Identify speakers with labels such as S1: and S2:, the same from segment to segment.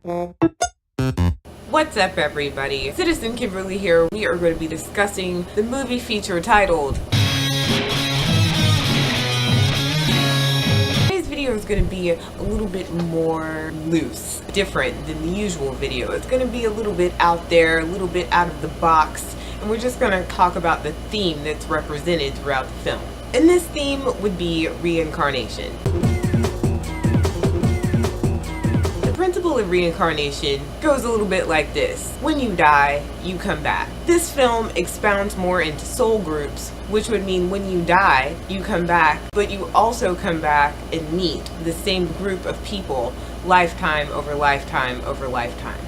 S1: What's up, everybody? Citizen Kimberly here. We are going to be discussing the movie feature titled... Today's video is going to be a little bit more loose, different than the usual video. It's going to be a little bit out there, a little bit out of the box, and we're just going to talk about the theme that's represented throughout the film. And this theme would be reincarnation. The principle of reincarnation goes a little bit like this. When you die, you come back. This film expounds more into soul groups, which would mean when you die, you come back, but you also come back and meet the same group of people lifetime over lifetime over lifetime.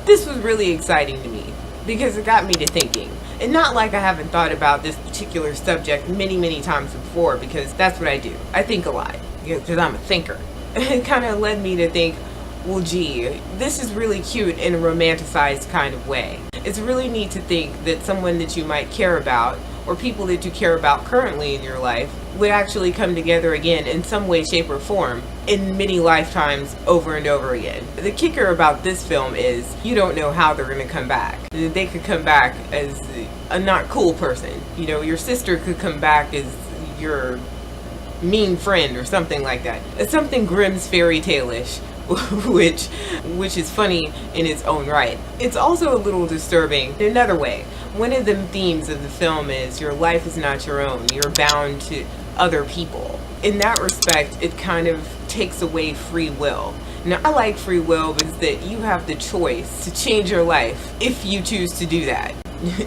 S1: This was really exciting to me because it got me to thinking. And not like I haven't thought about this particular subject many times before, because that's what I do. I think a lot, because I'm a thinker. It kind of led me to think, well, gee, this is really cute in a romanticized kind of way. It's really neat to think that someone that you might care about, or people that you care about currently in your life, would actually come together again in some way, shape, or form in many lifetimes over and over again. The kicker about this film is you don't know how they're going to come back. They could come back as a not cool person. You know, your sister could come back as your mean friend or something like that. It's something Grimm's fairy tale-ish. which is funny in its own right. It's also a little disturbing in another way. One of the themes of the film is your life is not your own. You're bound to other people. In that respect, it kind of takes away free will. Now, I like free will because that you have the choice to change your life if you choose to do that.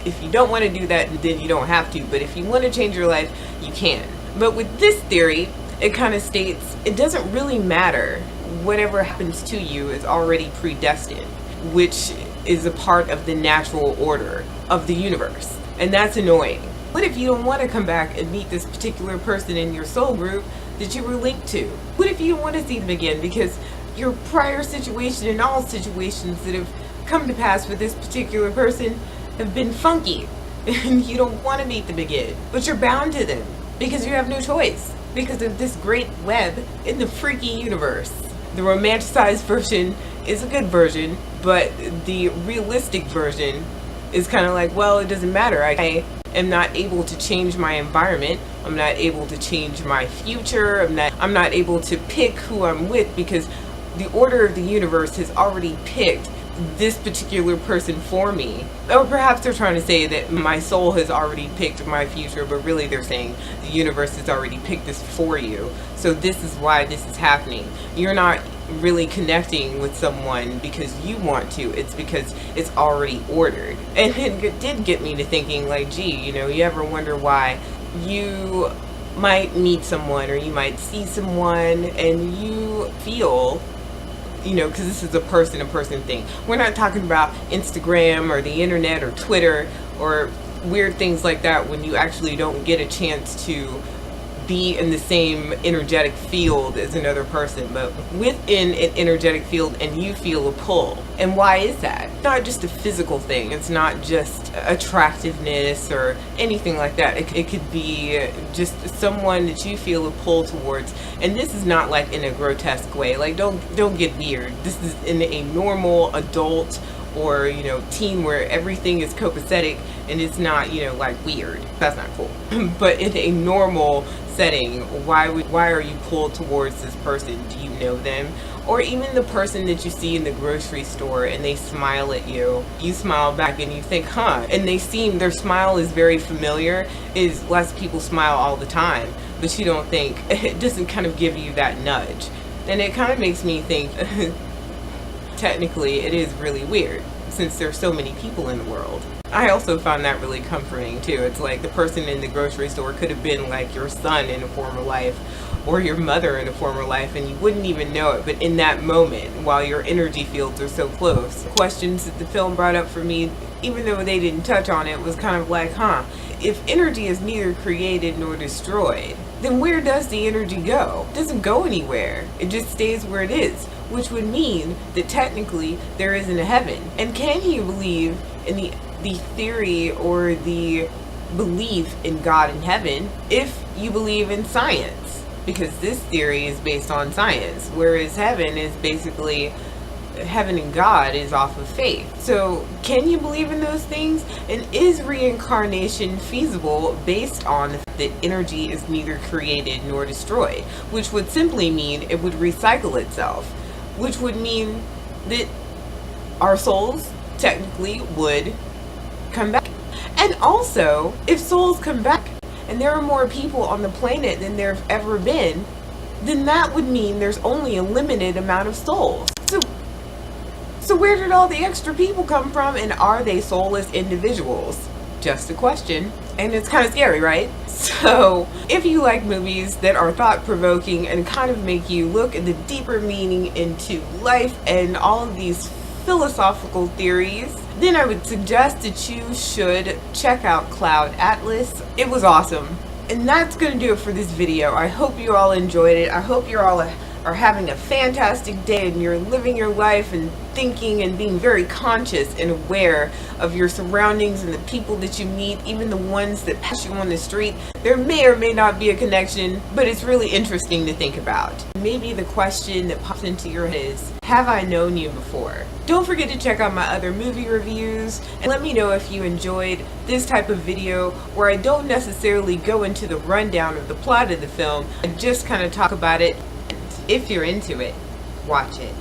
S1: If you don't want to do that, then you don't have to. But if you want to change your life, you can. But with this theory, it kind of states it doesn't really matter. Whatever happens to you is already predestined, which is a part of the natural order of the universe. And that's annoying. What if you don't want to come back and meet this particular person in your soul group that you were linked to? What if you don't want to see them again because your prior situation and all situations that have come to pass with this particular person have been funky and you don't want to meet them again, but you're bound to them because you have no choice because of this great web in the freaky universe. The romanticized version is a good version, but the realistic version is kind of like, well, it doesn't matter. I am not able to change my environment. I'm not able to change my future. I'm not able to pick who I'm with because the order of the universe has already picked this particular person for me. Or perhaps they're trying to say that my soul has already picked my future, but really they're saying the universe has already picked this for you. So this is why this is happening. You're not really connecting with someone because you want to, it's because it's already ordered. And it did get me to thinking, like, gee, you know, you ever wonder why you might meet someone or you might see someone and you feel, you know, because this is a person-to-person thing. We're not talking about Instagram or the internet or Twitter or weird things like that when you actually don't get a chance to be in the same energetic field as another person, but within an energetic field and you feel a pull. And why is that? It's not just a physical thing. It's not just attractiveness or anything like that. It could be just someone that you feel a pull towards. And this is not like in a grotesque way. Like, don't get weird. This is in a normal adult or, you know, teen where everything is copacetic and it's not, you know, like weird. That's not cool. But in a normal setting, why are you pulled towards this person? Do you know them? Or even the person that you see in the grocery store and they smile at you, you smile back and you think, huh, and their smile is very familiar. Is lots of people smile all the time, but you don't think, it doesn't kind of give you that nudge. And it kind of makes me think technically it is really weird since there's so many people in the world. I also found that really comforting too. It's like the person in the grocery store could have been like your son in a former life or your mother in a former life and you wouldn't even know it, but in that moment while your energy fields are so close. Questions that the film brought up for me, even though they didn't touch on it, was kind of like, huh, if energy is neither created nor destroyed, then where does the energy go? It doesn't go anywhere. It just stays where it is, which would mean that technically there isn't a heaven. And can you believe in the theory or the belief in God in heaven if you believe in science? Because this theory is based on science, whereas heaven is basically heaven and God is off of faith. So can you believe in those things? And is reincarnation feasible based on the fact that energy is neither created nor destroyed, which would simply mean it would recycle itself, which would mean that our souls technically would come back. And also, if souls come back and there are more people on the planet than there have ever been, then that would mean there's only a limited amount of souls. So where did all the extra people come from, and are they soulless individuals? Just a question. And it's kind of scary, right? So if you like movies that are thought-provoking and kind of make you look at the deeper meaning into life and all of these philosophical theories, then I would suggest that you should check out Cloud Atlas. It was awesome. And that's going to do it for this video. I hope you all enjoyed it. I hope you all are having a fantastic day and you're living your life and thinking and being very conscious and aware of your surroundings and the people that you meet, even the ones that pass you on the street. There may or may not be a connection, but it's really interesting to think about. Maybe the question that pops into your head is, have I known you before? Don't forget to check out my other movie reviews and let me know if you enjoyed this type of video where I don't necessarily go into the rundown of the plot of the film. I just kind of talk about it. If you're into it, watch it.